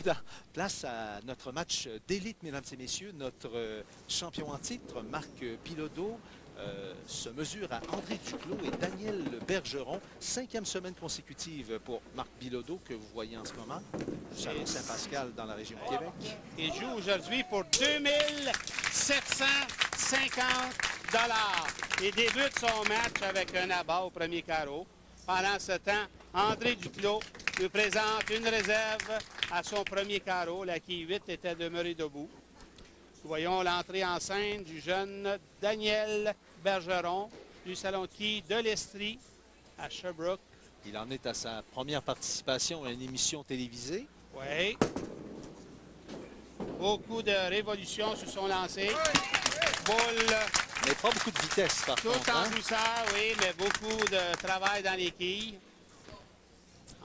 Président, place à notre match d'élite, mesdames et messieurs. Notre champion en titre, Marc Bilodeau, se mesure à André Duclos et Daniel Bergeron. 5e semaine consécutive pour Marc Bilodeau, que vous voyez en ce moment. Salon Saint-Pascal dans la région de Québec. Il joue aujourd'hui pour 2750 $. Il débute son match avec un abat au premier carreau. Pendant ce temps, André Duclos nous présente une réserve à son premier carreau. La quille 8 était demeurée debout. Nous voyons l'entrée en scène du jeune Daniel Bergeron du salon de quilles de l'Estrie à Sherbrooke. Il en est à sa première participation à une émission télévisée. Oui. Beaucoup de révolutions se sont lancées. Boule. Mais pas beaucoup de vitesse, par Tout contre. en douceur, oui, mais beaucoup de travail dans les quilles.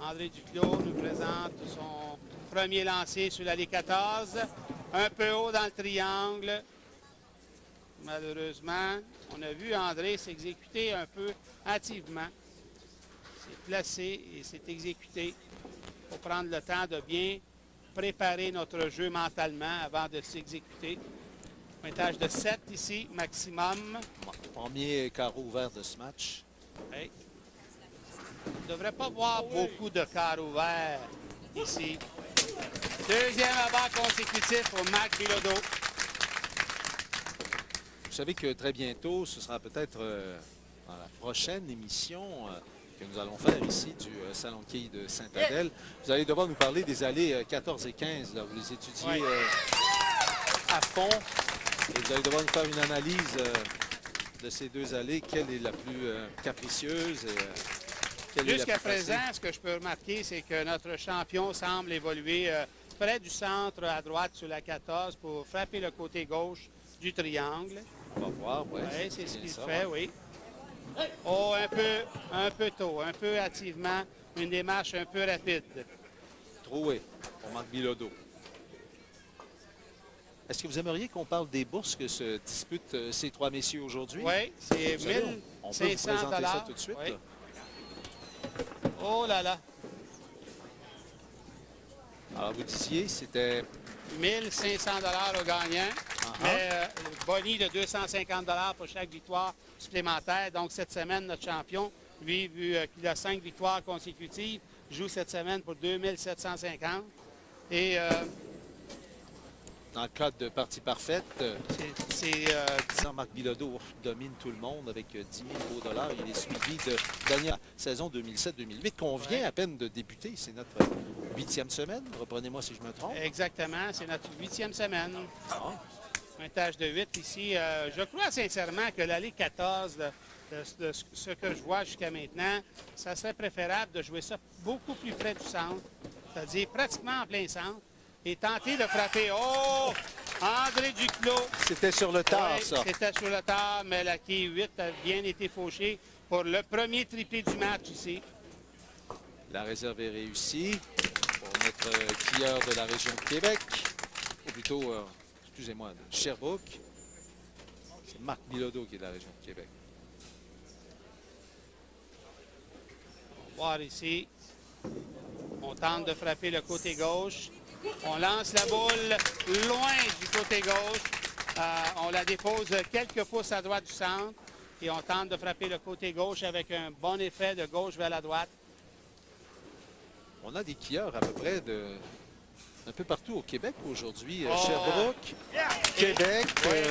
André Duclos nous présente son premier lancé sur l'allée 14. Un peu haut dans le triangle. Malheureusement, on a vu André s'exécuter un peu hâtivement. C'est placé et c'est exécuté. Il faut prendre le temps de bien préparer notre jeu mentalement avant de s'exécuter. Pointage de 7 ici, maximum. Premier carreau ouvert de ce match. Oui. On ne devrait pas voir beaucoup de carreaux ouverts ici. Deuxième abat consécutif pour Marc Bilodeau. Vous savez que très bientôt, ce sera peut-être dans la prochaine émission que nous allons faire ici du Salon de quilles de Sainte-Adèle. Vous allez devoir nous parler des allées 14 et 15. Là. Vous les étudiez à fond. Et vous allez devoir nous faire une analyse de ces deux allées. Quelle est la plus capricieuse? Jusqu'à présent, ce que je peux remarquer, c'est que notre champion semble évoluer près du centre à droite sur la 14 pour frapper le côté gauche du triangle. On va voir, oui. Oui, c'est ce qu'il fait, oui. Oh, un peu tôt, un peu hâtivement, une démarche un peu rapide. Troué pour Marc Bilodeau. Est-ce que vous aimeriez qu'on parle des bourses que se disputent ces trois messieurs aujourd'hui? Oui, c'est On peut vous 1500 présenter ça tout de suite. Oui. Là. Oh là là! Alors, vous disiez, c'était 1500 $ au gagnant, mais boni de 250 $ pour chaque victoire supplémentaire. Donc, cette semaine, notre champion, lui, vu qu'il a 5 victoires consécutives, joue cette semaine pour 2750. Et dans le cadre de partie parfaite. c'est Marc Bilodeau domine tout le monde avec 10 000 $. Il est suivi de Daniel, saison 2007-2008, qu'on vient à peine de débuter. C'est notre 8e semaine. Reprenez-moi si je me trompe. exactement, c'est notre 8e semaine. Ah. Pointage de 8 ici. Je crois sincèrement que l'allée 14, de ce que je vois jusqu'à maintenant, ça serait préférable de jouer ça beaucoup plus près du centre, c'est-à-dire pratiquement en plein centre, et tenter de frapper. Oh! André Duclos. C'était sur le tard, Oui, ça. c'était sur le tard, mais la quille 8 a bien été fauchée pour le premier triplé du match ici. La réserve est réussie pour notre quilleur de la région de Québec, ou plutôt, excusez-moi, de Sherbrooke. C'est Marc Bilodeau qui est de la région de Québec. On va voir ici. On tente de frapper le côté gauche. On lance la boule loin du côté gauche. On la dépose quelques pouces à droite du centre. Et on tente de frapper le côté gauche avec un bon effet de gauche vers la droite. On a des quilleurs à peu près un peu partout au Québec aujourd'hui. Sherbrooke, Québec,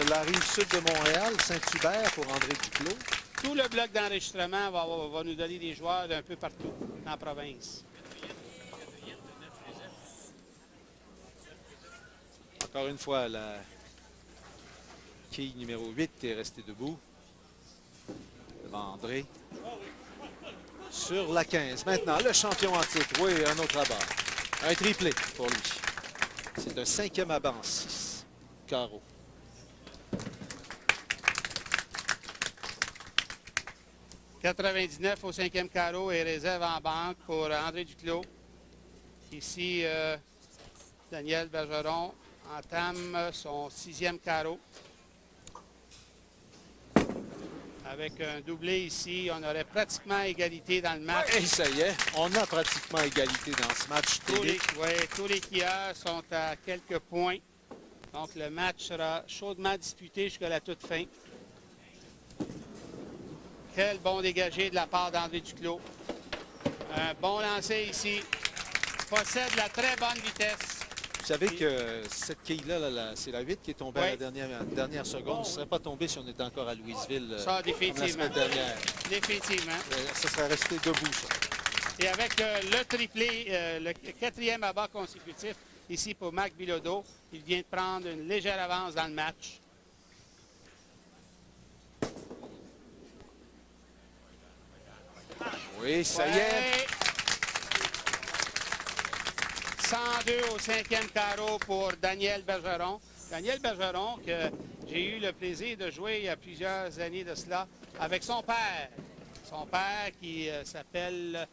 la rive sud de Montréal, Saint-Hubert pour André Duclos. Tout le bloc d'enregistrement va nous donner des joueurs d'un peu partout dans la province. Encore une fois, la quille numéro 8 est restée debout devant André. Sur la 15. Maintenant, le champion en titre. Oui, un autre abat. Un triplé pour lui. C'est un 5e abat en 6. Carreau. « 99 au 5e carreau et réserve en banque pour André Duclos. Ici, Daniel Bergeron entame son 6e carreau. Avec un doublé ici, on aurait pratiquement égalité dans le match. Et ça y est, on a pratiquement égalité dans ce match télé. Tous les skieurs sont à quelques points. Donc, le match sera chaudement disputé jusqu'à la toute fin. Quel bon dégagé de la part d'André Duclos. Un bon lancer ici. Possède la très bonne vitesse. Vous savez que cette quille-là, c'est la 8 qui est tombée à la dernière seconde. Ça ne serait pas tombé si on était encore à Louisville Ça, définitivement. la semaine dernière. Définitivement. Ça serait resté debout, ça. Et avec le triplé, le 4e abat consécutif ici pour Marc Bilodeau, il vient de prendre une légère avance dans le match. Oui, ça y est. 102 au 5e carreau pour Daniel Bergeron. Daniel Bergeron, que j'ai eu le plaisir de jouer il y a plusieurs années de cela avec son père. Son père qui s'appelle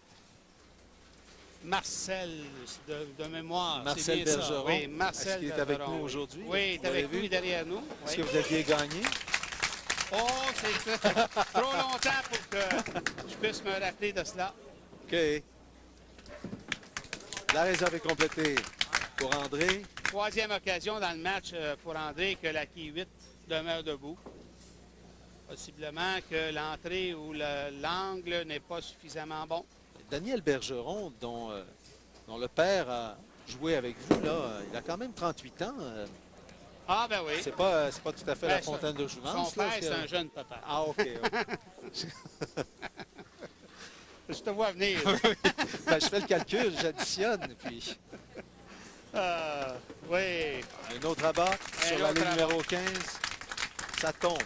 Marcel, de mémoire. Marcel Bergeron. Oui, Marcel Est-ce qu'il est avec nous aujourd'hui? Oui, il est avec nous et derrière nous. Est-ce que vous aviez gagné? Oh, c'est trop longtemps pour que je puisse me rappeler de cela. OK. La réserve est complétée pour André. 3e occasion dans le match pour André que la quille 8 demeure debout. Possiblement que l'entrée ou l'angle n'est pas suffisamment bon. Daniel Bergeron, dont le père a joué avec vous, là, il a quand même 38 ans. Ah, ben oui. C'est pas tout à fait la fontaine de jouvence. Son père, c'est un jeune papa. Ah, OK. Je te vois venir. Ben, je fais le calcul, j'additionne, puis... Oui. Un autre abat sur la ligne numéro 15. Ça tombe.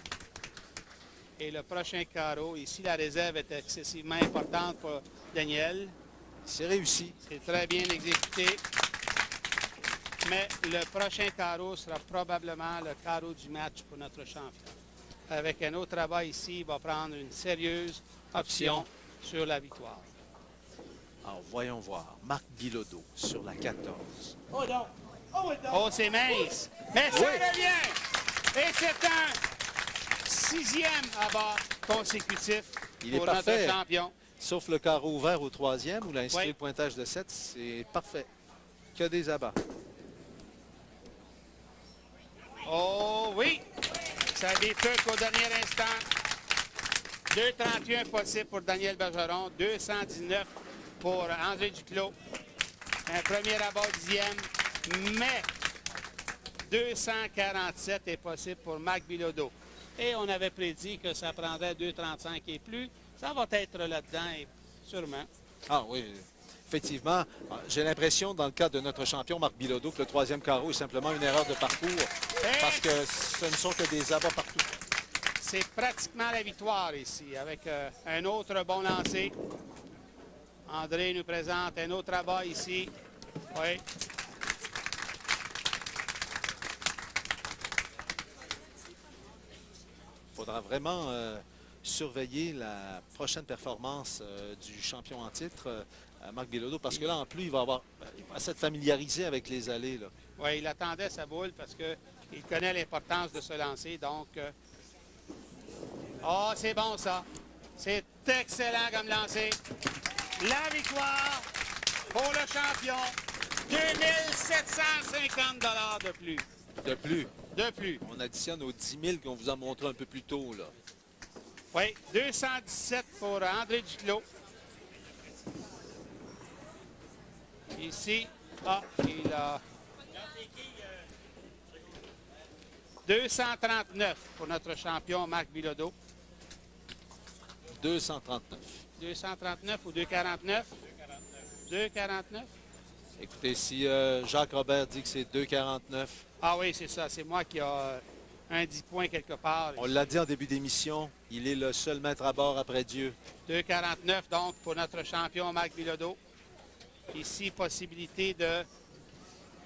Et le prochain carreau, ici, la réserve est excessivement importante pour Daniel. C'est réussi. C'est très bien exécuté. Mais le prochain carreau sera probablement le carreau du match pour notre champion. Avec un autre abat ici, il va prendre une sérieuse option sur la victoire. Alors, voyons voir. Marc Bilodeau sur la 14. Oh, c'est mince. Mais ça revient. Et c'est un 6e abat consécutif pour notre champion. Sauf le carreau ouvert au 3e où il a inscrit le pointage de 7. C'est parfait. Que des abats. Oh oui. Ça défuque au dernier instant. 2,31 possible pour Daniel Bergeron. 2,19 pour André Duclos. Un premier abat 10e. Mais 2,47 est possible pour Marc Bilodeau. Et on avait prédit que ça prendrait 2,35 et plus. Ça va être là-dedans, sûrement. Ah oui, effectivement. J'ai l'impression, dans le cas de notre champion Marc Bilodeau, que le 3e carreau est simplement une erreur de parcours. Parce que ce ne sont que des abats partout. C'est pratiquement la victoire ici, avec un autre bon lancer. André nous présente un autre abat ici. Oui. Il faudra vraiment surveiller la prochaine performance du champion en titre, Marc Bilodeau, parce que là, en plus, il va s'être familiarisé avec les allées. Là. Oui, il attendait sa boule parce qu'il connaît l'importance de se lancer. Donc, oh, c'est bon ça. C'est excellent comme lancer. La victoire pour le champion. 2750 $ de plus. De plus. De plus. On additionne aux 10 000 qu'on vous a montré un peu plus tôt. Là. Oui, 217 pour André Duclos. Ici, il a 239 pour notre champion Marc Bilodeau. 239. 239 ou 249? 249. Écoutez, si Jacques Robert dit que c'est 2,49. Ah oui, c'est ça. C'est moi qui a un 10 points quelque part. On l'a dit en début d'émission, il est le seul maître à bord après Dieu. 2,49 donc pour notre champion Marc Bilodeau. Ici, possibilité de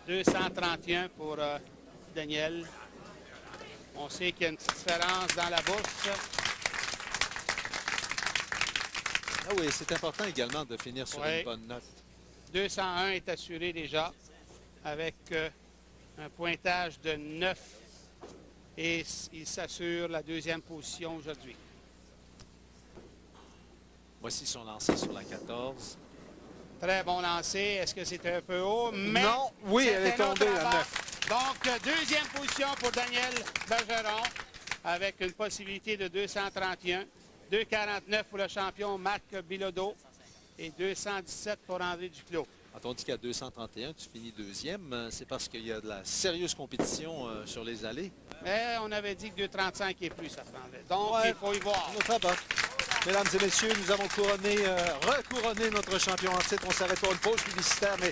231 pour Daniel. On sait qu'il y a une petite différence dans la bourse. Ah oui, c'est important également de finir sur une bonne note. 201 est assuré déjà avec un pointage de 9 et il s'assure la 2e position aujourd'hui. Voici son lancer sur la 14. Très bon lancer. Est-ce que c'était un peu haut? Mais non, oui, elle est un autre tombée à abat. 9. Donc, deuxième position pour Daniel Bergeron, avec une possibilité de 231. 2,49 pour le champion Marc Bilodeau et 217 pour André Duclos. Quand on dit qu'à 231, tu finis deuxième, c'est parce qu'il y a de la sérieuse compétition sur les allées. Mais on avait dit que 2,35 et plus, ça prendrait. Donc, Ouais, il faut y voir. notre abat. Mesdames et messieurs, nous avons recouronné notre champion en titre. On s'arrête pour une pause publicitaire, mais